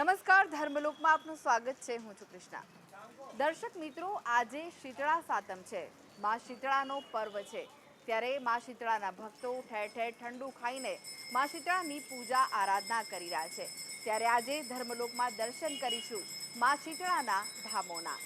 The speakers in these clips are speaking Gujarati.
નમસ્કાર, ધર્મલોકમાં આપનું સ્વાગત છે। હું છું કૃષ્ણા। દર્શક મિત્રો, આજે શીતળા સાતમ છે। માં શીતળાનો પર્વ છે, ત્યારે માં શીતળાના ભક્તો ઠેર ઠેર ઠંડુ ખાઈને માં શીતળાની પૂજા આરાધના કરી રહ્યા છે। ત્યારે આજે ધર્મલોકમાં દર્શન કરીશું માં શીતળાના ધામોના।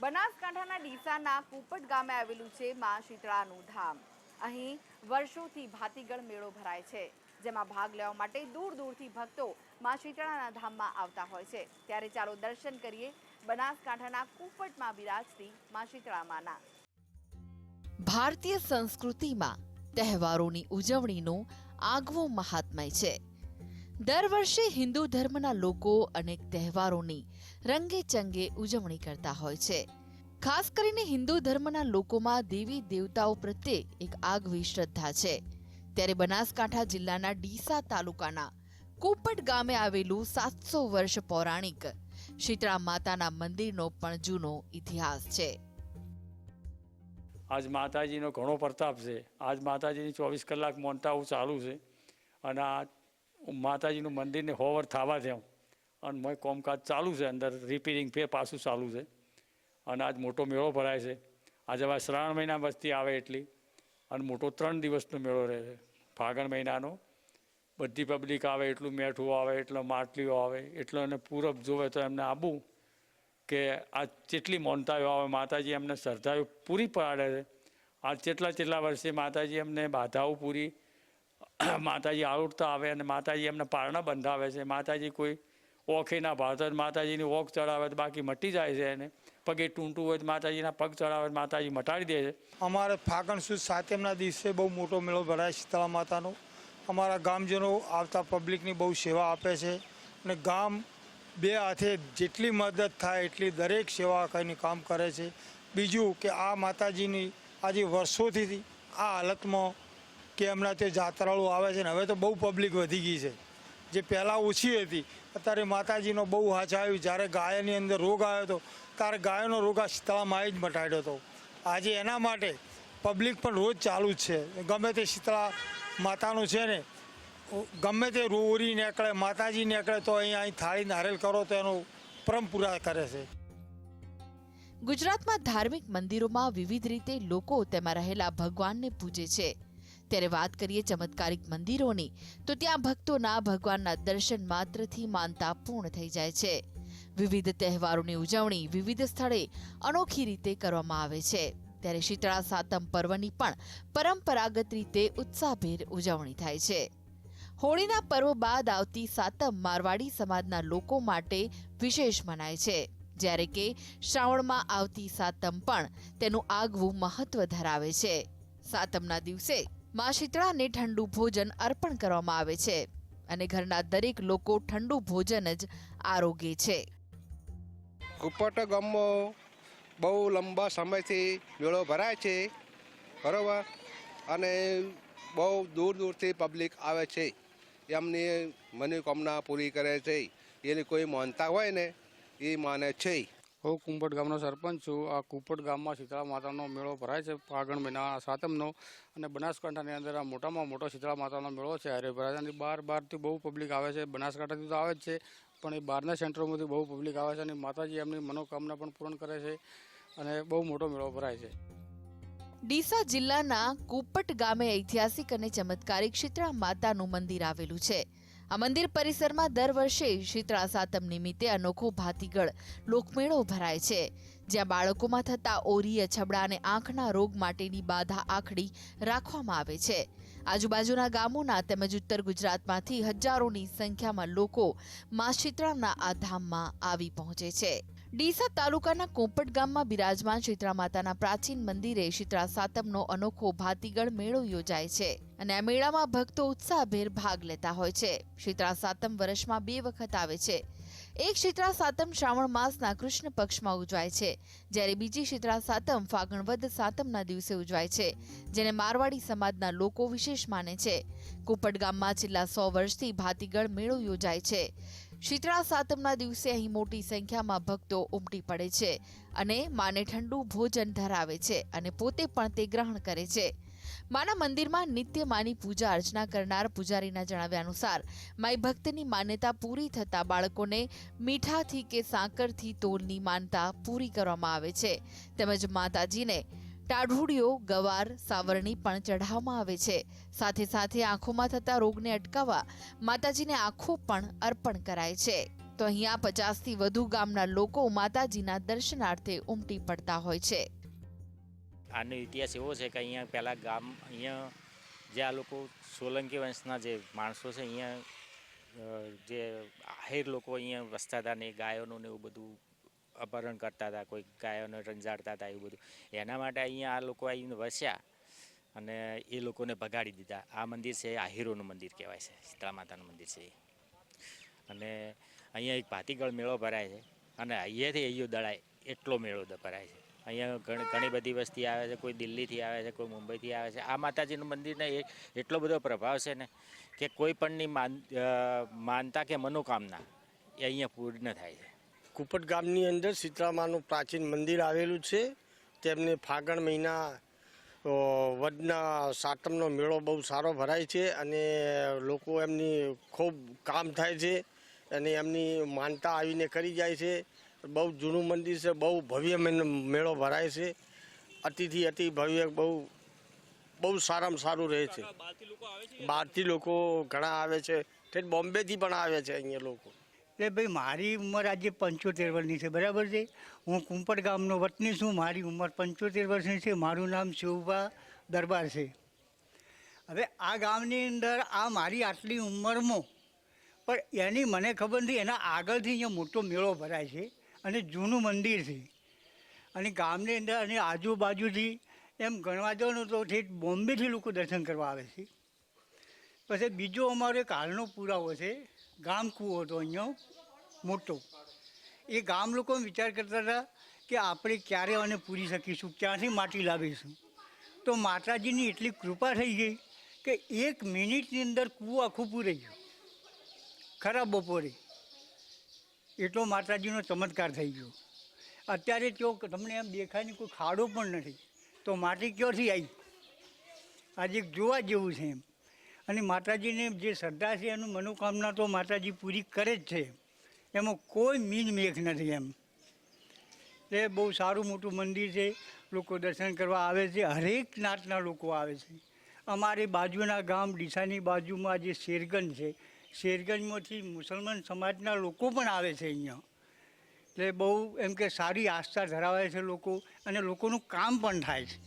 બનાસકાંઠાના ડીસાના કુપટ ગામે આવેલું છે માં શીતળાનું ધામ। અહીં વર્ષોથી ભાતીગળ મેળો ભરાય છે, જેમાં ભાગ લેવા માટે દૂર દૂરથી ભક્તો માં શીતળાના ધામમાં આવતા હોય છે। ત્યારે ચાલો દર્શન કરીએ બનાસકાંઠાના કુપટમાં બિરાજતી માં શીતળા માના। ભારતીય સંસ્કૃતિમાં તહેવારોની ઉજવણીનું આગવું મહાત્મય છે। દર વર્ષે હિન્દુ ધર્મના લોકો અનેક તહેવારોની રંગે ચંગે ઉજવણી કરતા હોય છે। ખાસ કરીને હિન્દુ ધર્મના લોકોમાં દેવી દેવતાઓ પ્રત્યે એક આગવી શ્રદ્ધા છે। ત્યારે બનાસકાંઠા જિલ્લાના ડીસા તાલુકાના કુપટ ગામે આવેલું 700 વર્ષ પૌરાણિક શીતળા માતાના મંદિરનો પણ જૂનો ઇતિહાસ છે। आज माताजीनो घणो प्रताप है। आज माताजीनी 24 कलाक मोनताऊ चालू है और आ माताजीनु मंदिर ने 100 वर्ष थवा थे और मैं कामकाज चालू है, अंदर रिपेरिंग फेर पाछू चालू है और आज मोटो मेळो भराय है। आज हवे श्रावण महीना बस्ती आवे एटली और मोटो 3 दिवसनो मेळो रहे। फागण महीनानो बधी पब्लिक आवे, एटलू मेठू आवे, एटलो માટલીઓ आवे, एटलो ने पूरब जोवे तो एमने आबू કે આ જેટલી મોનતાઓ આવે માતાજી એમને શ્રદ્ધાઓ પૂરી પાડે છે। આ જેટલા વર્ષે માતાજી એમને બાધાઓ પૂરી માતાજી આવડતા આવે અને માતાજી એમને પારણા બંધાવે છે। માતાજી કોઈ ઓખે ના ભાવતો માતાજીની ઓખ ચડાવે તો બાકી મટી જાય છે। એને પગે ટૂંટું હોય તો માતાજીના પગ ચડાવે માતાજી મટાડી દે છે। અમારે ફાગણ સુદ સાતમના દિવસે બહુ મોટો મેળો ભરાય શીતળા માતાનો। અમારા ગામજનો આવતા પબ્લિકની બહુ સેવા આપે છે અને ગામ બે હાથે જેટલી મદદ થાય એટલી દરેક સેવા કરીને કામ કરે છે। બીજું કે આ માતાજીની આજે વર્ષોથી આ હાલતમાં કે હમણાં તે જાત્રાળુ આવે છે ને હવે તો બહુ પબ્લિક વધી ગઈ છે। જે પહેલાં ઓછી હતી અત્યારે માતાજીનો બહુ હાચ આવ્યું। જ્યારે ગાયની અંદર રોગ આવ્યો હતો ત્યારે ગાયનો રોગ આ શીતળા માએ જ મટાડ્યો હતો। આજે એના માટે પબ્લિક પણ રોજ ચાલુ જ છે। ગમે તે શીતળા માતાનું છે ને ગમે તે રોરી નીકળે માતાજી નીકળે તો અહીં થાળી નારેલ કરો તો એનો પરમ પૂરા કરે છે। ગુજરાતમાં ધાર્મિક મંદિરોમાં વિવિધ રીતે લોકો તેમાં રહેલા ભગવાનને પૂજે છે। ત્યારે વાત કરીએ ચમત્કારિક મંદિરોની તો ત્યાં ભક્તોના ભગવાનના દર્શન માત્રથી માનતા પૂર્ણ થઈ જાય છે। વિવિધ તહેવારોની ઉજવણી વિવિધ સ્થળે અનોખી રીતે કરવામાં આવે છે। ત્યારે શીતળા સાતમ પર્વની પણ પરંપરાગત રીતે ઉત્સાહભેર ઉજવણી થાય છે। હોળીના પર્વ બાદ આવતી સાતમ મારવાડી સમાજના લોકો માટે વિશેષ મનાય છે, જ્યારે કે શ્રાવણમાં આવતી સાતમ પણ તેનું આગવું મહત્વ ધરાવે છે। સાતમના દિવસે માં શીતળાને ઠંડુ ભોજન અર્પણ કરવામાં આવે છે અને ઘરના દરેક લોકો ઠંડુ ભોજન જ આરોગે છે। કુપટ ગામમાં બહુ લંબા સમયથી મેળો ભરાય છે, બરાબર, અને બહુ દૂર દૂરથી પબ્લિક આવે છે। એમની મનોકામના પૂરી કરે છે। એની કોઈ માનતા હોય ને એ માને છે। હું કુંપટ ગામનો સરપંચ છું। આ કુપટ ગામમાં શીતળા માતાનો મેળો ભરાય છે ફાગણ મહિના સાતમનો અને બનાસકાંઠાની અંદર આ મોટામાં મોટો શીતળા માતાનો મેળો છે। હારે ભરાય છે અને બહારથી બહુ પબ્લિક આવે છે। બનાસકાંઠાથી તો આવે જ છે પણ એ બહારના સેન્ટરોમાંથી બહુ પબ્લિક આવે છે અને માતાજી એમની મનોકામના પણ પૂર્ણ કરે છે અને બહુ મોટો મેળો ભરાય છે। ડીસા જિલ્લાના કુપટ ગામે ઐતિહાસિક અને ચમત્કારિક શીતળા માતાનું મંદિર આવેલું છે। આ મંદિર પરિસરમાં દર વર્ષે શીતળા સાતમ નિમિત્તે અનોખો ભાતીગળ લોકમેળો ભરાય છે, જ્યાં બાળકોમાં થતા ઓરી અછબડા અને આંખના રોગ માટેની બાધા આખડી રાખવામાં આવે છે। આજુબાજુના ગામોના તેમજ ઉત્તર ગુજરાતમાંથી હજારોની સંખ્યામાં લોકો માં શીતળાના આ ધામમાં આવી પહોંચે છે। ડીસા તાલુકાના કોપટ ગામમાં બિરાજમાન શીતળા માતાના પ્રાચીન મંદિરે શીતળા સાતમનો અનોખો ભાતીગળ મેળો યોજાય છે અને આ મેળામાં ભક્તો ઉત્સાહભેર ભાગ લેતા હોય છે। શીતળા સાતમ વર્ષમાં 2 વખત આવે છે। એક શીતળા સાતમ શ્રાવણ માસના કૃષ્ણ પક્ષમાં ઉજવાય છે, જ્યારે બીજી શીતળા સાતમ ફાગણ વદ સાતમના દિવસે ઉજવાય છે, જેને મારવાડી સમાજના લોકો વિશેષ માને છે। કુપટ ગામમાં છેલ્લા 100 વર્ષથી ભાતીગળ મેળો યોજાય છે। શીતળા સાતમના દિવસે અહીં મોટી સંખ્યામાં ભક્તો ઉમટી પડે છે અને માને ઠંડુ ભોજન ધરાવે છે અને પોતે પણ તે ગ્રહણ કરે છે। માના મંદિરમાં નિત્ય માની પૂજા અર્ચના કરનાર પૂજારીના જણાવ્યા અનુસાર માઈ ભક્તની માન્યતા પૂરી થતા બાળકોને મીઠાથી કે સાકરથી તોલની માનતા પૂરી કરવામાં આવે છે તેમજ માતાજીને ટાઢુડીઓ ગવાર સાવરણી પણ ચઢાવવામાં આવે છે સાથે સાથે આંખોમાં થતા રોગને અટકાવવા માતાજીને આંખો પણ અર્પણ કરાય છે તો અહીંયા 50થી વધુ ગામના લોકો માતાજીના દર્શનાર્થે ઉમટી પડતા હોય છે. આનો ઇતિહાસ એવો છે કે અહીંયા પહેલાં અહીંયા જે આ લોકો સોલંકી વંશના જે માણસો છે અહીંયા જે આહિર લોકો અહીંયા વસતા હતા ને ગાયોનું ને એવું બધું અપહરણ કરતા હતા, કોઈ ગાયોને રંજાડતા હતા એવું બધું. એના માટે અહીંયા આ લોકો આવીને વસ્યા અને એ લોકોને ભગાડી દીધા. આ મંદિર છે એ આહિરોનું મંદિર કહેવાય છે, શીતળા માતાનું મંદિર છે. અને અહીંયા એક ભાતીગળ મેળો ભરાય છે અને અહીંયાથી અહીંયા દળાય એટલો મેળો ભરાય છે. અહીંયા ઘણી બધી વસ્તી આવે છે, કોઈ દિલ્હીથી આવે છે, કોઈ મુંબઈથી આવે છે. આ માતાજીનું મંદિરને એટલો બધો પ્રભાવ છે ને કે કોઈ પણની માનતા કે મનોકામના એ અહીંયા પૂર્ણ થાય છે. કુપટ ગામની અંદર શીતળામાનું પ્રાચીન મંદિર આવેલું છે. તેમને ફાગણ મહિના વદના સાતમનો મેળો બહુ સારો ભરાય છે અને લોકો એમની ખૂબ કામ થાય છે અને એમની માનતા આવીને કરી જાય છે. બહુ જૂનું મંદિર છે, બહુ ભવ્ય મેળો ભરાય છે. અતિથી અતિ ભવ્ય બહુ સારામાં સારું રહે છે. બહારથી લોકો ઘણા આવે છે, તે બોમ્બેથી પણ આવે છે અહીંયા લોકો. એટલે ભાઈ મારી ઉંમર આજે 75 વર્ષની છે, બરાબર છે. હું કુંપટ ગામનો વતની છું. મારી ઉંમર 75 વર્ષની છે. મારું નામ શિવભા દરબાર છે. હવે આ ગામની અંદર આ મારી આટલી ઉંમરમાં પણ એની મને ખબર નથી, એના આગળથી અહીંયા મોટો મેળો ભરાય છે અને જૂનું મંદિર છે અને ગામની અંદર અને આજુબાજુથી એમ ગણવા જાઓ ને તો ઠેઠ બોમ્બેથી લોકો દર્શન કરવા આવે છે. પછી બીજો અમારો એક હાલનો પુરાવો છે. ગામ કૂવો હતો અહીંયા મોટો. એ ગામ લોકો વિચાર કરતા હતા કે આપણે ક્યારે આને પૂરી શકીશું, ક્યાંથી માટી લાવીશું. તો માતાજીની એટલી કૃપા થઈ ગઈ કે 1 મિનિટની અંદર કૂવો આખું પૂરાઈ ગયું. ખરાબ બપોરે એટલો માતાજીનો ચમત્કાર થઈ ગયો. અત્યારે તો તમને એમ દેખાય ને કોઈ ખાડો પણ નથી, તો માટી ક્યાંથી આવી? આજે જોવા જેવું છે એમ. અને માતાજીને જે શ્રદ્ધા છે એનું મનોકામના તો માતાજી પૂરી કરે જ છે, એમાં કોઈ મીન મેઘ નથી એમ. એટલે બહુ સારું મોટું મંદિર છે. લોકો દર્શન કરવા આવે છે, હરેક જ્ઞાતના લોકો આવે છે. અમારી બાજુના ગામ ડીસાની બાજુમાં જે શેરગંજ છે, શેરગંજમાંથી મુસલમાન સમાજના લોકો પણ આવે છે અહીંયા. એટલે બહુ એમ કે સારી આસ્થા ધરાવે છે લોકો અને લોકોનું કામ પણ થાય છે.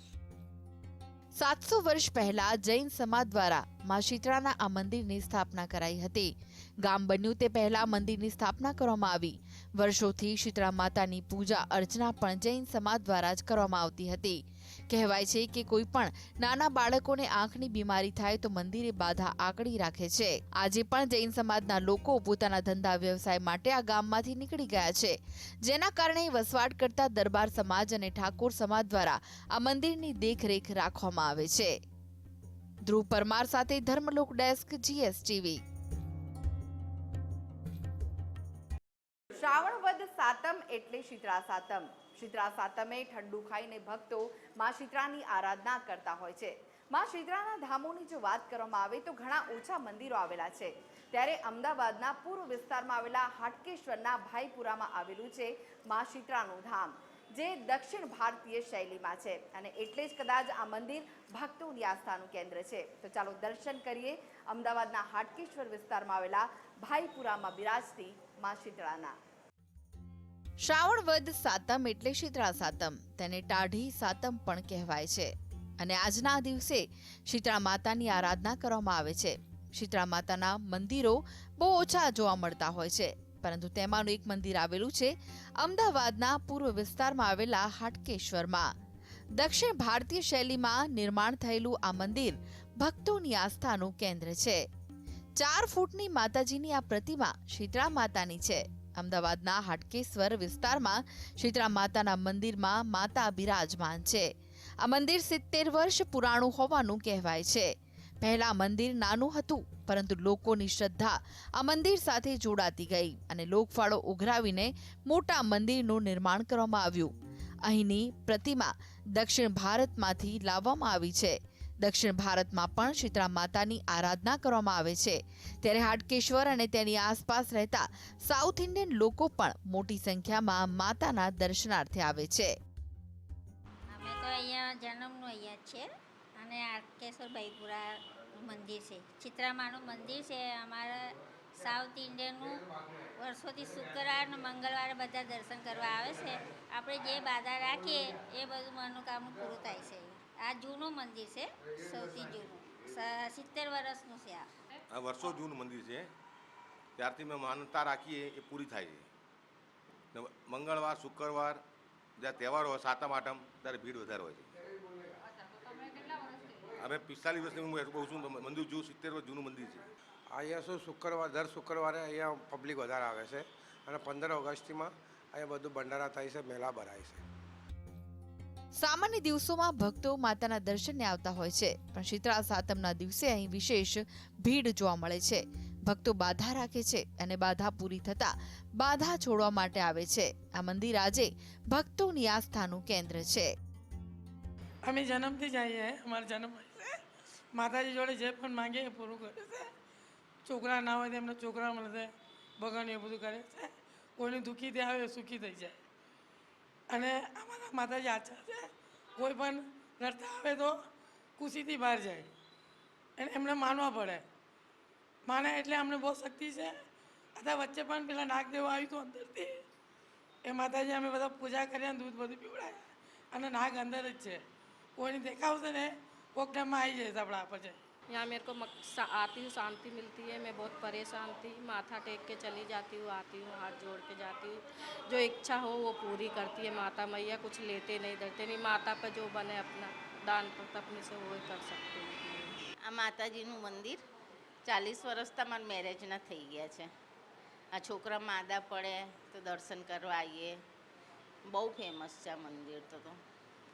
700 વર્ષ પહેલા જૈન સમાજ દ્વારા મા શીતળાના આ મંદિરની સ્થાપના કરાઈ હતી. ગામ બન્યું તે પહેલા મંદિરની સ્થાપના કરવામાં આવી. વર્ષોથી શીતળા માતાની પૂજા અર્ચના પણ જૈન સમાજ દ્વારા જ કરવામાં આવતી હતી. કહેવાય છે કે કોઈ પણ નાના બાળકોને આંખની બીમારી થાય તો મંદિરે બાધા આકડી રાખે છે. આજે પણ જૈન સમાજના લોકો પોતાના ધંધા વ્યવસાય માટે આ ગામમાંથી નીકળી ગયા છે, જેના કારણે વસવાટ કરતા દરબાર સમાજ અને ઠાકોર સમાજ દ્વારા આ મંદિરની દેખરેખ રાખવામાં આવે છે. ધ્રુવ પરમાર સાથે ધર્મલોક ડેસ્ક GSTV. શ્રાવણ વદ સાતમ એટલે શીતળા સાતમ. શીતળા સાતમે ઠંડુ ખાઈને ભક્તો માં શીતળાની આરાધના કરતા હોય છે. માં શીતળાના ધામોની જો વાત કરવામાં આવે તો ઘણા ઓછા મંદિરો આવેલા છે. ત્યારે અમદાવાદના પૂર્વ વિસ્તારમાં આવેલા હાટકેશ્વરના ભાઈપુરામાં આવેલું છે માં શીતળાનું ધામ, જે દક્ષિણ ભારતીય શૈલીમાં છે અને એટલે જ કદાચ આ મંદિર ભક્તોની આસ્થાનું કેન્દ્ર છે. તો ચાલો દર્શન કરીએ અમદાવાદના હાટકેશ્વર વિસ્તારમાં આવેલા ભાઈપુરામાં બિરાજતી માં શીતળાના. શ્રાવણ વદ સાતમ એટલે શીતળા સાતમ. તેને ટાઢી સાતમ પણ કહેવાય છે અને આજના દિવસે શીતળા માતાની આરાધના કરવામાં આવે છે. શીતળા માતાના મંદિરો બહુ ઓછા જોવા મળતા હોય છે, પરંતુ તેમાંનું એક મંદિર આવેલું છે અમદાવાદના પૂર્વ વિસ્તારમાં આવેલા હાટકેશ્વરમાં. દક્ષિણ ભારતીય શૈલીમાં નિર્માણ થયેલું આ મંદિર ભક્તોની આસ્થાનું કેન્દ્ર છે. 4 ફૂટની માતાજીની આ પ્રતિમા શીતળા માતાની છે. અમદાવાદના હાટકેશ્વર વિસ્તારમાં શીતળા માતાના મંદિરમાં માતા બિરાજમાન છે. આ મંદિર 70 વર્ષ પુરાણું હોવાનું કહેવાય છે. પહેલા મંદિર નાનું હતું, પરંતુ લોકોની શ્રદ્ધા આ મંદિર સાથે જોડાતી ગઈ અને લોકફાળો ઉઘરાવીને મોટા મંદિરનું નિર્માણ કરવામાં આવ્યું. અહીંની પ્રતિમા દક્ષિણ ભારતમાંથી લાવવામાં આવી છે. દક્ષિણ ભારતમાં પણ શીતળા માતાની આરાધના કરવામાં આવે છે, ત્યારે હાટકેશ્વર અને તેની આસપાસ રહેતા સાઉથ ઇન્ડિયન લોકો પણ મોટી સંખ્યામાં માતાના દર્શનાર્થે આવે છે. અમે તો અહીંયા જન્મનું અહીંયા જ છે અને હાટકેશ્વર ભાઈપુરા મંદિર છે, ચિત્રામાનું મંદિર છે. અમારા સાઉથ ઇન્ડિયનનું વર્ષોથી શુક્રવાર અને મંગળવારે બધા દર્શન કરવા આવે છે. આપણે જે બાધા રાખીએ એ બધું મનોકામનું પૂરું થાય છે. આ જૂનું મંદિર છે, સૌથી જૂનું 70 વર્ષનું છે. આ વર્ષો જૂનું મંદિર છે. ત્યારથી મેં માનતા રાખીએ એ પૂરી થાય છે. ને મંગળવાર શુક્રવાર જ્યાં તહેવાર હોય, સાતમ આઠમ, ત્યારે ભીડ વધારે હોય છે. અમે 45 વર્ષથી હું બહુ છું મંદિર જૂનું 70 વર્ષ જૂનું મંદિર છે. અહીંયા શું દર શુક્રવારે અહીંયા પબ્લિક વધારે આવે છે અને 15 ઓગસ્ટમાં અહીંયા બધું ભંડારા થાય છે, મેળા ભરાય છે. સામાન્ય દિવસોમાં ભક્તો માતાના દર્શનને આવતા હોય છે, પણ શીતળા સાતમના દિવસે અહીં વિશેષ ભીડ જોવા મળે છે. ભક્તો બાધા રાખે છે અને બાધા પૂરી થતા બાધા છોડવા માટે આવે છે. આ મંદિર આજે ભક્તોની આસ્થાનું કેન્દ્ર છે. અમે જન્મથી જ આવીએ, અમારો જન્મ માતાજી જોડે જે પણ માંગે એ પૂરું કરે છે. છોકરા ના હોય તો એમને છોકરા મળે છે, ભગવાન એ બધું કરે છે. કોઈને દુઃખી થઈ આવે સુખી થઈ જાય. અને અમારા માતાજી આચા છે, કોઈ પણ રડતા આવે તો ખુશીથી બહાર જાય. અને એમને માનવા પડે, માને એટલે અમને બહુ શક્તિ છે. અથવા વચ્ચે પણ પેલા નાગ દેવો આવ્યું હતું અંદરથી, એ માતાજી અમે બધા પૂજા કર્યા, દૂધ બધું પીવડાયા અને નાગ અંદર જ છે. કોઈને દેખાવશે ને કોક ટાઈમમાં આવી જાય આપણા પછી. यहाँ मेरे को आती हूँ, शांति मिलती है. मैं बहुत परेशान थी, माथा टेक के चली जाती हूँ, आती हूँ, हाथ जोड़ के जाती हूँ. जो इच्छा हो वो पूरी करती है माता मैया. कुछ लेते नहीं डरते नहीं. माता पर जो बने अपना दान पुण्य अपने से वो कर सकते हैं. આ માતાજીનું મંદિર 40 વર્ષથી મારા મેરેજના થઈ ગયા છે. આ છોકરા માદા પડે તો દર્શન કરવા આવીએ. બહુ ફેમસ છે આ મંદિર. તો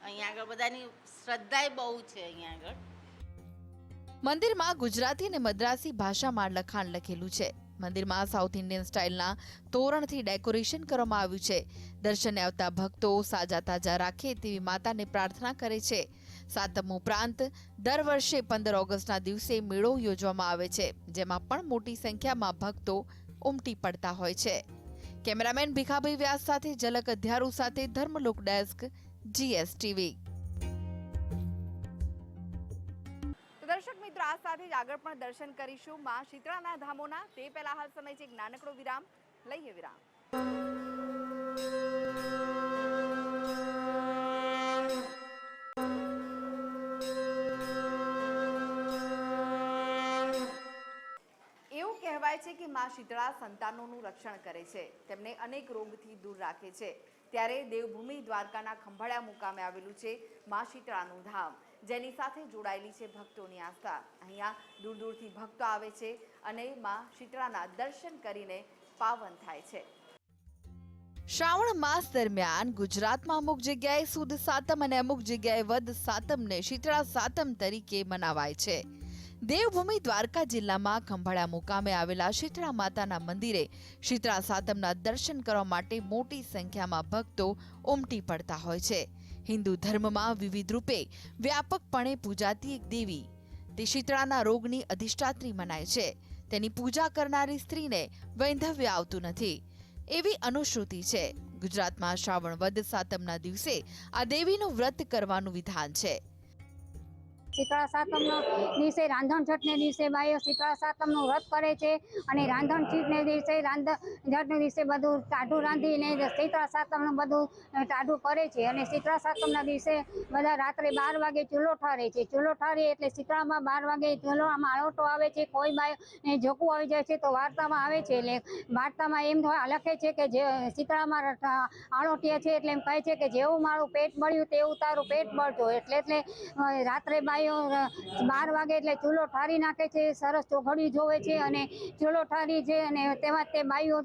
અહીંયા આગળ બધાની શ્રદ્ધાય બહુ છે. અહીંયા આગળ મંદિરમાં ગુજરાતી અને મદ્રાસી ભાષામાં લખાણ લખેલું છે. મંદિરમાં સાઉથ ઇન્ડિયન સ્ટાઇલના તોરણથી ડેકોરેશન કરવામાં આવ્યું છે. દર્શને આવતા ભક્તો સાજા તાજા રાખે તેવી માતાને પ્રાર્થના કરે છે. સાતમ ઉપરાંત દર વર્ષે 15 ઓગસ્ટના દિવસે મેળો યોજવામાં આવે છે, જેમાં પણ મોટી સંખ્યામાં ભક્તો ઉમટી પડતા હોય છે. કેમેરામેન ભીખાભાઈ વ્યાસ સાથે ઝલક અધ્યારુ સાથે ધર્મલોક ડેસ્ક, GSTV. દર્શક મિત્રો, આ સાથે જ આગળ પણ દર્શન કરીશું માં શીતળાના ધામોના. તે પહેલા હાલ સમય છે એક નાનકડો વિરામ. લઈએ વિરામ. એવું કહેવાય છે કે માં શીતળા સંતાનોનું રક્ષણ કરે છે, તેમને અનેક રોગથી દૂર રાખે છે. ત્યારે દેવભૂમિ દ્વારકાના ખંભાળિયા મુકામે આવેલું છે માં શીતળાનું ધામ, જેની સાથે જોડાયેલી છે ભક્તોની આસ્થા. અહીંયા દૂર દૂરથી ભક્તો આવે છે અને માં શીતળાના દર્શન કરીને પાવન થાય છે. શ્રાવણ માસ દરમિયાન ગુજરાતમાં અમુક જગ્યાએ સુદ સાતમ અને અમુક જગ્યાએ વદ સાતમને શીતળા સાતમ તરીકે મનાવાય છે. દેવભૂમિ દ્વારકા જિલ્લામાં ખંભાળિયા મુકામે આવેલા શીતળા માતાના મંદિરે શીતળા સાતમના દર્શન કરવા માટે મોટી સંખ્યામાં ભક્તો ઉમટી પડતા હોય છે. હિન્દુ ધર્મમાં વિવિધ રૂપે વ્યાપકપણે પૂજાતી એક દેવી, તે શીતળાના રોગની અધિષ્ઠાત્રી મનાય છે. તેની પૂજા કરનારી સ્ત્રીને વૈંધવ્ય આવતું નથી એવી અનુશ્રુતિ છે. ગુજરાતમાં શ્રાવણ વદ સાતમના દિવસે આ દેવીનું વ્રત કરવાનું વિધાન છે. શીતળા સાતમનો દિવસે રાંધણ છઠને દિવસે બાઈઓ શીતળા સાતમનું વ્રત કરે છે અને રાંધણ છઠને દિવસે છઠને દિવસે બધું ટાઢું રાંધીને શીતળા સાતમનું બધું ટાઢું કરે છે. અને શીતળા સાતમના દિવસે બધા રાત્રે 12 વાગે ચૂલો ઠારે છે. ચૂલો ઠારે એટલે શીતળામાં 12 વાગે ચૂલોમાં આળોટો આવે છે. કોઈ બાઈ જોકું આવી જાય છે તો વાર્તામાં આવે છે. એટલે વાર્તામાં એમ લખે છે કે જે શીતળામાં આળોટીએ છે એટલે એમ કહે છે કે જેવું મારું પેટ બળ્યું તેવું તારું પેટ બળજો. એટલે રાત્રે બાઈ 12 વાગે એટલે ચૂલો ઠારી નાખે છે. સરસ ચોઘડિયું જોવે છે અને ચૂલો ઠારી છે અને તેમાં તે બાઈઓ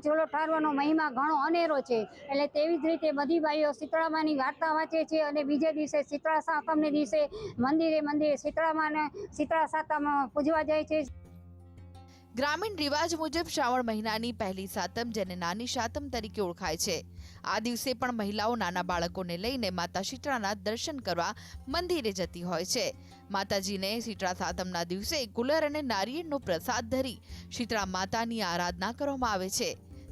ચૂલો ઠારવાનો મહિમા ઘણો અનેરો છે. એટલે તેવી જ રીતે બધી બાઈઓ શીતળામાની વાર્તા વાંચે છે અને બીજે દિવસે શીતળા સાતમને દિવસે મંદિરે શીતળા સાતમ પૂજવા જાય છે. ગ્રામીણ રિવાજ મુજબ શ્રાવણ મહિનાની પહેલી સાતમ, જેને નાની સાતમ તરીકે ઓળખાય છે, આ દિવસે પણ મહિલાઓ નાના બાળકોને લઈને માતા શીતળાના દર્શન કરવા મંદિરે જતી હોય છે. માતાજીને શીતળા સાતમના દિવસે ગુલર અને નારિયેળનો પ્રસાદ ધરી શીતળા માતાની આરાધના કરવામાં આવે છે.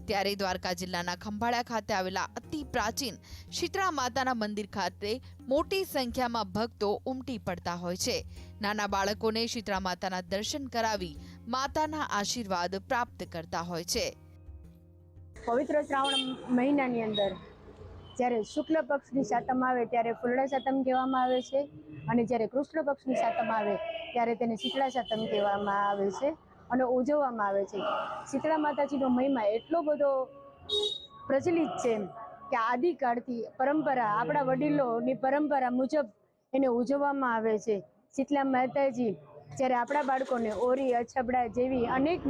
ત્યારે દ્વારકા જિલ્લાના ખંભાળિયા ખાતે આવેલા અતિ પ્રાચીન શીતળા માતાના મંદિર ખાતે મોટી સંખ્યામાં ભક્તો ઉમટી પડતા હોય છે. નાના બાળકોને શીતળા માતાના દર્શન કરાવી માતાના આશીર્વાદ પ્રાપ્ત કરતા હોય છે. પવિત્ર શ્રાવણ મહિનાની અંદર જ્યારે શુક્લ પક્ષની સાતમ આવે ત્યારે ફૂલડા સાતમ કહેવામાં આવે છે, અને જ્યારે કૃષ્ણ પક્ષની સાતમ આવે ત્યારે તેને શીતળા સાતમ કહેવામાં આવે છે અને ઉજવવામાં આવે છે. શીતળા માતાજીનો મહિમા એટલો બધો પ્રચલિત છે કે આદિકાળથી પરંપરા, આપણા વડીલોની પરંપરા મુજબ એને ઉજવવામાં આવે છે. શીતળા માતાજી જ્યારે આપણા બાળકોને ઓરી, અછબડા જેવી અનેક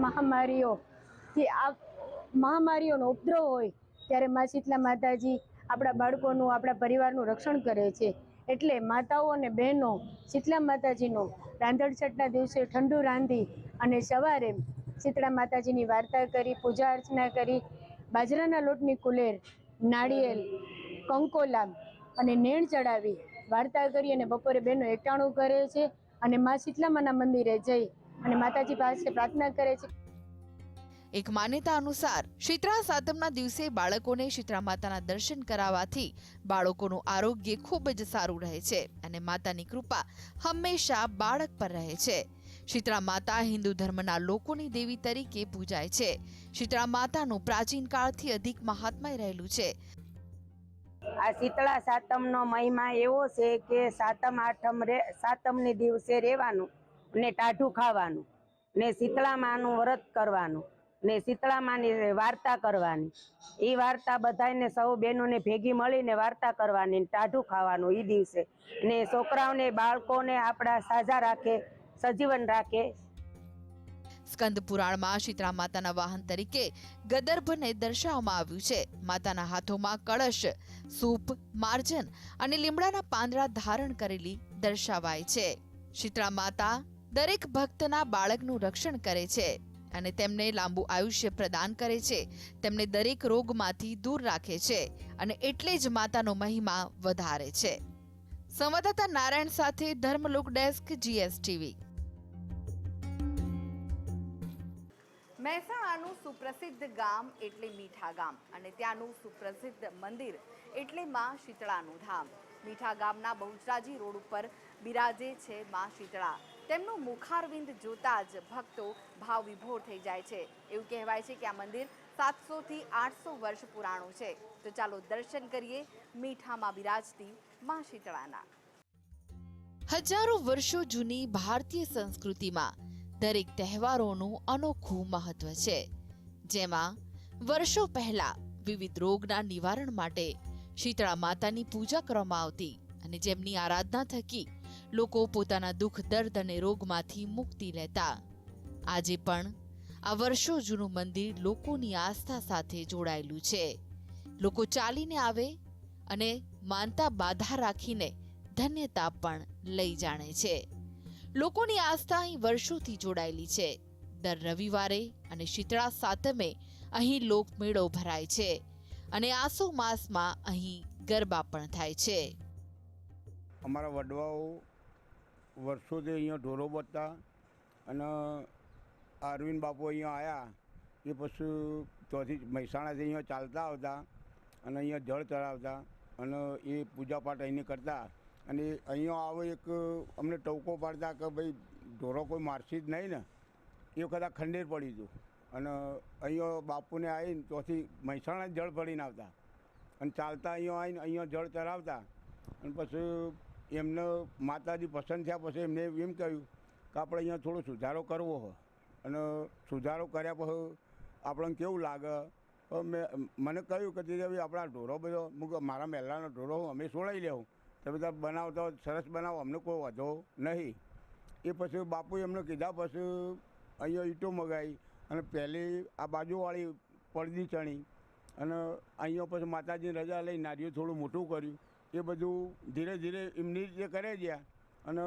મહામારીઓનો ઉપદ્રવ હોય ત્યારે મા શીતળા માતાજી આપણા બાળકોનું, આપણા પરિવારનું રક્ષણ કરે છે. એટલે માતાઓ અને બહેનો શીતળા માતાજીનો રાંધણછઠના દિવસે ઠંડુ રાંધી અને સવારે શીતળા માતાજીની વાર્તા કરી, પૂજા અર્ચના કરી, બાજરાના લોટની કુલેર, નાળિયેર, કંકોલા અને નેણ ચડાવી વાર્તા કરી અને બપોરે બહેનો એકટાણું કરે છે અને મા શીતળામાના મંદિરે જઈ અને માતાજી પાસે પ્રાર્થના કરે છે. એક માન્યતા અનુસાર શીતળા સાતમના દિવસે બાળકોને શીતળા માતાના દર્શન કરાવવાથી બાળકોનું આરોગ્ય ખૂબ જ સારું રહે છે અને માતાની કૃપા હંમેશા બાળક પર રહે છે. શીતળા માતા હિન્દુ ધર્મના લોકોની દેવી તરીકે પૂજાય છે. શીતળા માતાનું પ્રાચીન કાળથી અધિક મહાત્મ્ય રહેલું છે. આ શીતળા સાતમનો મહિમા એવો છે કે સાતમને દિવસે રહેવાનું ને ટાઢું ખાવાનું ને શીતળા માનું વ્રત કરવાનું ને શીતળા માની વાર્તા કરવાની. એ વાર્તા બધાને સૌ બહેનોને ભેગી મળીને વાર્તા કરવાની, ટાઢું ખાવાનું એ દિવસે. ને છોકરાઓને, બાળકોને આપણા સાજા રાખે, સજીવન રાખે. સ્કંદ પુરાણમાં શીતળા માતાના વાહન તરીકે ગદર્ભને દર્શાવવામાં આવ્યું છે. માતાના હાથોમાં કળશ, સૂપ, માર્જન અને લીમડાના પાંદડા ધારણ કરેલી દર્શાવાય છે. શીતળા માતા દરેક ભક્તના બાળકનું રક્ષણ કરે છે અને તેમને લાંબુ આયુષ્ય પ્રદાન કરે છે. તેમને દરેક રોગમાંથી દૂર રાખે છે અને એટલે જ માતાનો મહિમા વધારે છે. સંવાદદાતા નારાયણ સાથે ધર્મલોક ડેસ્ક, GSTV. મહેસાણાનું સુપ્રસિદ્ધ ગામ એટલે મીઠા ગામ અને ત્યાંનું સુપ્રસિદ્ધ મંદિર એટલે માં શીતળાનું ધામ. મીઠા ગામના બહુચરાજી રોડ ઉપર બિરાજે છે માં શીતળા. તેમનું મુખારવિંદ જોતા જ ભક્તો ભાવ વિભોર થઈ જાય છે. એવું કહેવાય છે કે આ મંદિર 700 થી 800 વર્ષ પુરાણું છે. તો ચાલો દર્શન કરીએ મીઠામાં બિરાજતી માં શીતળાના. હજારો વર્ષો જૂની ભારતીય સંસ્કૃતિમાં દરેક તહેવારોનું અનોખું મહત્વ છે. જેમાં વર્ષો પહેલા વિવિધ રોગના નિવારણ માટે શીતળા માતાની પૂજા કરવામાં આવતી અને જેમની આરાધના થકી લોકો પોતાના દુઃખ, દર્દ અને રોગમાંથી મુક્તિ લેતા. આજે પણ આ વર્ષો જૂનું મંદિર લોકોની આસ્થા સાથે જોડાયેલું છે. લોકો ચાલીને આવે અને માનતા બાધા રાખીને ધન્યતા પણ લઈ જાણે છે. લોકોની આસ્થા અહીં વર્ષોથી જોડાયેલી છે. દર રવિવારે અને શીતળા સાતમે અહીં લોકમેળો ભરાય છે અને આસો માસમાં અહીં ગરબા પણ થાય છે. અમારા વડવાઓ વર્ષોથી અહીંયા ઢોરો બતા અને અરવિંદ બાપુ અહીંયા આવ્યા એ પછી ત્યાંથી મહેસાણાથી અહીંયા ચાલતા આવતા અને અહીંયા જળ ચડાવતા અને એ પૂજાપાઠ અહીંની કરતા. અને અહીંયા આવો એક અમને ટવકો પાડતા કે ભાઈ ઢોરો કોઈ મારસી જ નહીં ને. એ વખત આ ખંડેર પડી હતું અને અહીંયા બાપુને આવીને ત્યાંથી મહેસાણા જળ ભરીને આવતા અને ચાલતા અહીંયા આવીને અહીંયા જળ ચડાવતા. અને પછી એમને માતાજી પસંદ થયા પછી એમને એમ કહ્યું કે આપણે અહીંયા થોડો સુધારો કરવો હોય અને સુધારો કર્યા પછી આપણને કેવું લાગે. મને કહ્યું કે તે આપણા ઢોરો બધો મારા મહેલાનો ઢોરો અમે છોડાવી લેવું, તમે બધા બનાવતો સરસ બનાવો, અમને કોઈ વાંધો નહીં. એ પછી બાપુ એમને કીધા પછી અહીંયા ઈંટો મગાવી અને પહેલી આ બાજુવાળી પડદી ચણી અને અહીંયા પછી માતાજીની રજા લઈ નારિયેળ થોડું મોટું કર્યું. એ બધું ધીરે ધીરે એમની રીતે કરે ગયા અને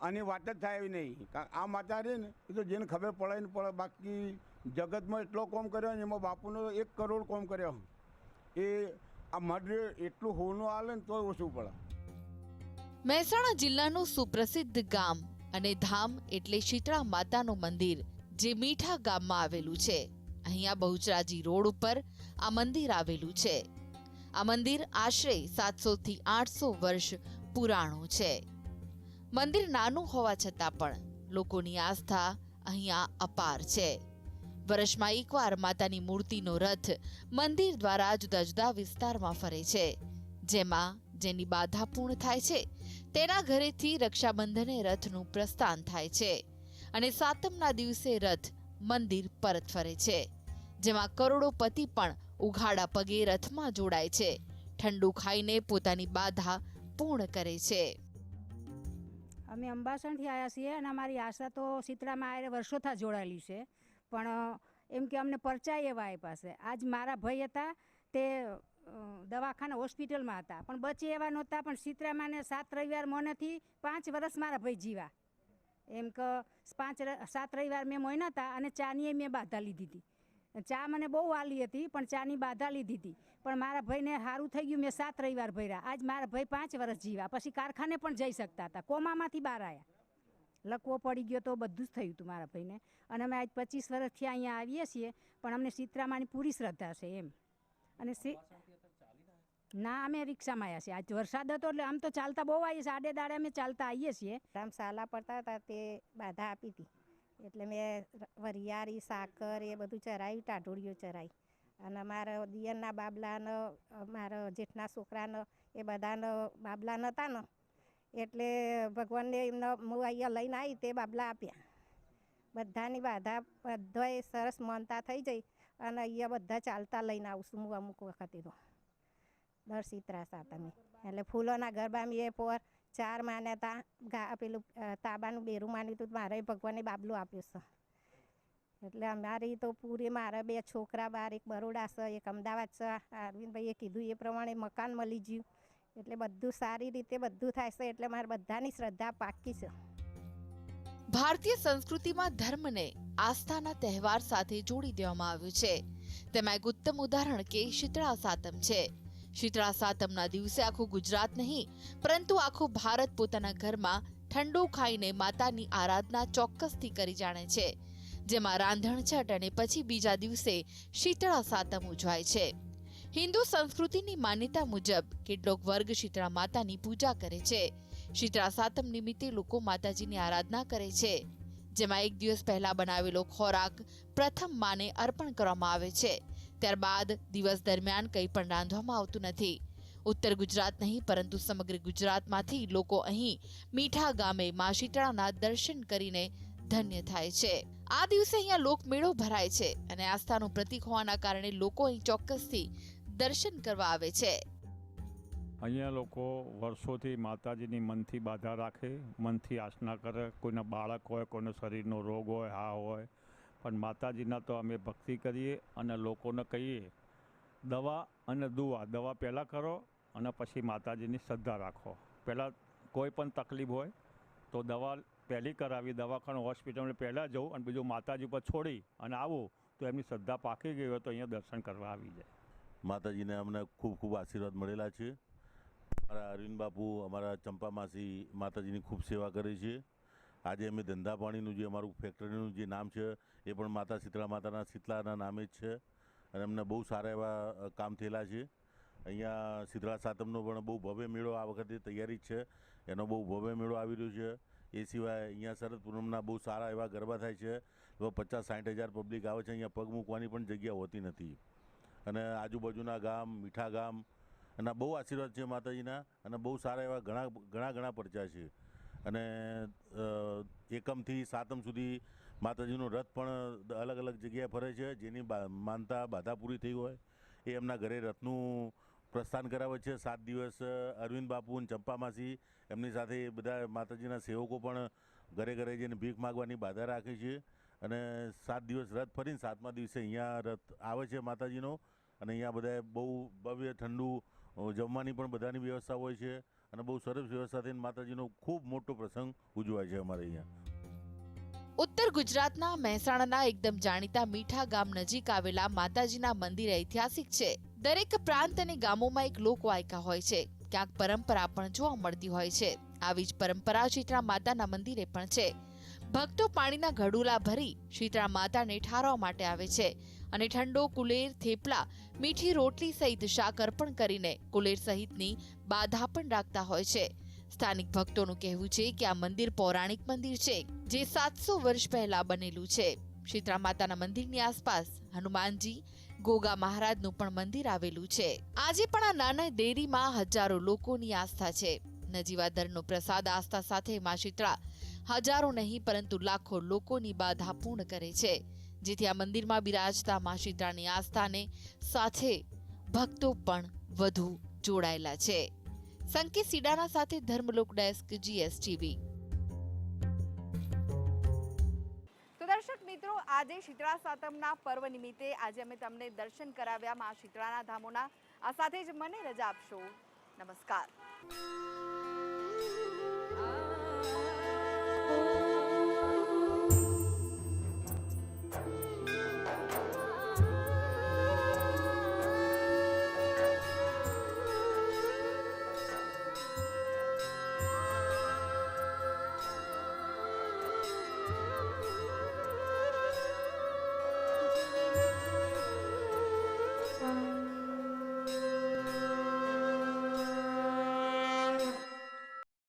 આની વાત જ થાય એવી નહીં. આ માતા રહે ને એ તો જેને ખબર પડે ને પડે. બાકી જગતમાં એટલો કોમ કર્યો ને એમાં બાપુનો 1 કરોડ કોમ કર્યો. એ આ મઢ એટલું હોનું હાલે ને તો ઓછું પડે. મહેસાણા જિલ્લાનું સુપ્રસિદ્ધ ગામ અને ધામ એટલે શીતળા માતાનું મંદિર, જે મીઠા ગામમાં આવેલું છે. અહીંયા બહુચરાજી રોડ ઉપર આ મંદિર આવેલું છે. આ મંદિર આશરે 700 થી 800 વર્ષ પુરાણું છે. મંદિર નાનું હોવા છતાં પણ લોકોની આસ્થા અહીંયા અપાર છે. વર્ષમાં એકવાર માતાની મૂર્તિનો રથ મંદિર દ્વારા જુદા જુદા વિસ્તારમાં ફરે છે, જેમાં જેની બાધા પૂર્ણ થાય છે તેના ઘરેથી રક્ષાબંધને રથનું પ્રસ્થાન થાય છે અને સાતમના દિવસે રથ મંદિર પરત ફરે છે, જેમાં કરોડોપતિ પણ ઉઘાડા પગે રથમાં જોડાય છે, ઠંડુ ખાઈને પોતાની બાધા પૂર્ણ કરે છે. અમે અંબાસણથી આવ્યા છીએ અને અમારી આશા તો શીતળામાં આરે વર્ષોથી જોડાયેલી છે, પણ એમ કે અમને પરચાય એવા આપ્યા છે. આજ મારા ભાઈ હતા તે દવાખાના હોસ્પિટલમાં હતા, પણ બચે એવા નહોતા, પણ શીતળામાં 7 રવિવાર મોનેથી 5 વર્ષ મારા ભાઈ જીવા. એમ કે 7 રવિવાર મેં મોયના હતા અને ચાની મેં બાધા લીધી હતી. ચા મને બહુ વાલી હતી, પણ ચાની બાધા લીધી હતી, પણ મારા ભાઈને સારું થઈ ગયું. મેં 7 રવિવાર ભર્યા. આજ મારા ભાઈ 5 વર્ષ જીવા. પછી કારખાને પણ જઈ શકતા હતા. કોમામાંથી બહાર આવ્યા. લકવો પડી ગયો તો બધું જ થયું હતું મારા ભાઈને. અને અમે આજ 25 વર્ષથી અહીંયા આવીએ છીએ, પણ અમને શીતળામાની પૂરી શ્રદ્ધા છે એમ. અને ના, અમે રિક્ષામાં આવ્યા છીએ. આજ વરસાદ હતો એટલે આમ તો ચાલતા બહુ આવીએ છીએ. આડે દાડે અમે ચાલતા આવીએ છીએ. આમ સાલા પડતા હતા તે બાધા આપી હતી, એટલે મેં વરિયાળી સાકર એ બધું ચરાવ્યું, ટાઢોળીઓ ચરાવી. અને મારા દિયરના બાબલાનો, મારા જેઠના છોકરાનો, એ બધાનો બાબલા નહોતા ને, એટલે ભગવાનને એમને હું અહીંયા લઈને આવી તે બાબલા આપ્યા. બધાની બાધા બધાએ સરસ માનતા થઈ જઈ અને અહીંયા બધા ચાલતા લઈને આવશું હું અમુક વખતે તો દર શીતળા સાતમે. એટલે ફૂલોના ગરબામાં એ પોર 4 માન્યતા પેલું તાબાનું બેરું માન્યું હતું, મારે ભગવાને બાબલું આપ્યું છે. એટલે અમારી તો પૂરી, મારા 2 છોકરા બહાર, એક બરોડા છે, એક અમદાવાદ છે. અરવિંદભાઈએ કીધું એ પ્રમાણે મકાન મળી ગયું. એટલે બધું સારી રીતે બધું થાય છે. એટલે મારે બધાની શ્રદ્ધા પાકી છે. ભારતીય સંસ્કૃતિમાં ધર્મને આસ્થાના તહેવાર સાથે જોડી દેવામાં આવ્યું છે. તેમાં એક ઉત્તમ ઉદાહરણ કે શીતળા સાતમ છે. શીતળા સાતમના દિવસે આખું ગુજરાત નહીં, પરંતુ આખું ભારત પોતાના ઘરમાં ઠંડુ ખાઈને માતાની આરાધના ચોક્કસથી કરી જાણે છે, જેમાં રાંધણછઠ અને પછી બીજા દિવસે શીતળા સાતમ ઉજવાય છે. હિન્દુ સંસ્કૃતિની માન્યતા મુજબ કેટલોક વર્ગ શીતળા માતાની પૂજા કરે છે. શીતળા સાતમ નિમિત્તે લોકો માતાજીની આરાધના કરે છે, જેમાં એક દિવસ પહેલા બનાવેલો ખોરાક પ્રથમ માને અર્પણ કરવામાં આવે છે. ત્યારબાદ દિવસ દરમિયાન કંઈ પણ રાંધવામાં આવતું નથી. ઉત્તર ગુજરાત નહીં, પરંતુ સમગ્ર ગુજરાતમાંથી લોકો અહીં મીઠા ગામે મા શીતળાના દર્શન કરીને ધન્ય થાય છે. આ દિવસે અહીંયા લોકમેળો ભરાય છે અને આસ્થાનું પ્રતીક હોવાના કારણે લોકો અહીં ચોક્કસથી દર્શન કરવા આવે છે. અહીંયા લોકો વર્ષોથી માતાજીની મનથી બાધા રાખે, મનથી આસના કરે. કોઈના બાળક હોય, કોઈનો શરીરનો રોગ હોય, હા હોય, પણ માતાજીના તો અમે ભક્તિ કરીએ અને લોકોને કહીએ દવા અને દુઆ. દવા પહેલાં કરો અને પછી માતાજીની શ્રદ્ધા રાખો. પહેલાં કોઈ પણ તકલીફ હોય તો દવા પહેલી કરાવી, દવાખાનું હોસ્પિટલમાં પહેલાં જવું અને બીજું માતાજી ઉપર છોડી અને આવું તો એમની શ્રદ્ધા પાકી ગઈ હોય તો અહીંયા દર્શન કરવા આવી જાય. માતાજીને અમને ખૂબ ખૂબ આશીર્વાદ મળેલા છે. અમારા અરવિંદ બાપુ, અમારા ચંપા માસી માતાજીની ખૂબ સેવા કરે છે. આજે અમે ધંધા પાણીનું જે અમારું ફેક્ટરીનું જે નામ છે એ પણ માતા શીતળા માતાના શીતળાના નામે જ છે અને અમને બહુ સારા એવા કામ થયેલા છે. અહીંયા શીતળા સાતમનો પણ બહુ ભવ્ય મેળો આ વખતે તૈયારી છે. એનો બહુ ભવ્ય મેળો આવી રહ્યો છે. એ સિવાય અહીંયા શરદ પૂનમના બહુ સારા એવા ગરબા થાય છે. 50-60 હજાર પબ્લિક આવે છે. અહીંયા પગ મૂકવાની પણ જગ્યા હોતી નથી. અને આજુબાજુના ગામ, મીઠા ગામ એના બહુ આશીર્વાદ છે માતાજીના અને બહુ સારા એવા ઘણા પરચા છે. અને એકમથી સાતમ સુધી માતાજીનો રથ પણ અલગ અલગ જગ્યાએ ફરે છે. જેની માનતા બાધા પૂરી થઈ હોય એ એમના ઘરે રથનું પ્રસ્થાન કરાવે છે. 7 દિવસ અરવિંદ બાપુ અને ચંપા માસી એમની સાથે બધા માતાજીના સેવકો પણ ઘરે જઈને ભીખ માગવાની બાધા રાખે છે. અને 7 દિવસ રથ ફરીને 7મા દિવસે અહીંયા રથ આવે છે માતાજીનો. અને અહીંયા બધા બહુ ભવ્ય ઠંડુ જમવાની પણ બધાની વ્યવસ્થા હોય છે. અને બહુ સરસ વ્યવસ્થાથી માતાજીનો ખૂબ મોટો પ્રસંગ ઉજવાય છે અમારે અહીંયા. ઉત્તર ગુજરાતના મહેસાણાના એકદમ જાણીતા મીઠા ગામ નજીક આવેલા માતાજીના મંદિર ઐતિહાસિક છે. દરેક પ્રાંત અને ગામોમાં એક લોકવાયકા હોય છે, ક્યાંક પરંપરા પણ જોવા મળતી હોય છે. આવી જ પરંપરા શીતળા માતાના મંદિરે પણ છે. ભક્તો પાણીના ઘડુલા ભરી શીતળા માતાને ઠારવા માટે આવે છે અને ઠંડો કુલેર, થેપલા, મીઠી રોટલી સહિત શાક અર્પણ કરીને કુલેર સહિતની બાધા પણ રાખતા હોય છે. સ્થાનિક ભક્તોનું કહેવું છે કે આ મંદિર પૌરાણિક મંદિર છે, જે 700 વર્ષ પહેલા બનેલું છે. શીતળા માતાના મંદિરની આસપાસ હનુમાનજી, ગોગા મહારાજનું પણ મંદિર આવેલું છે. આજે પણ આ નાના ડેરીમાં હજારો લોકોની આસ્થા છે. નજીવા દરનો પ્રસાદ આસ્થા સાથે માં શીતળા હજારો નહીં પરંતુ લાખો લોકોની બાધા પૂર્ણ કરે છે, જેથી આ મંદિરમાં બિરાજતા માં શીતળાની આસ્થાને સાથે ભક્તો પણ વધુ જોડાયેલા છે. સંકેત સીડાના સાથે ધર્મલોક ડેસ્ક, GSTV. તો દર્શક મિત્રો, આજે શીતળા સાતમના પર્વ નિમિત્તે આજે અમે તમને દર્શન કરાવ્યા માં શીતળાના ધામોના. આ સાથે જ મને રજા આપશો. નમસ્કાર.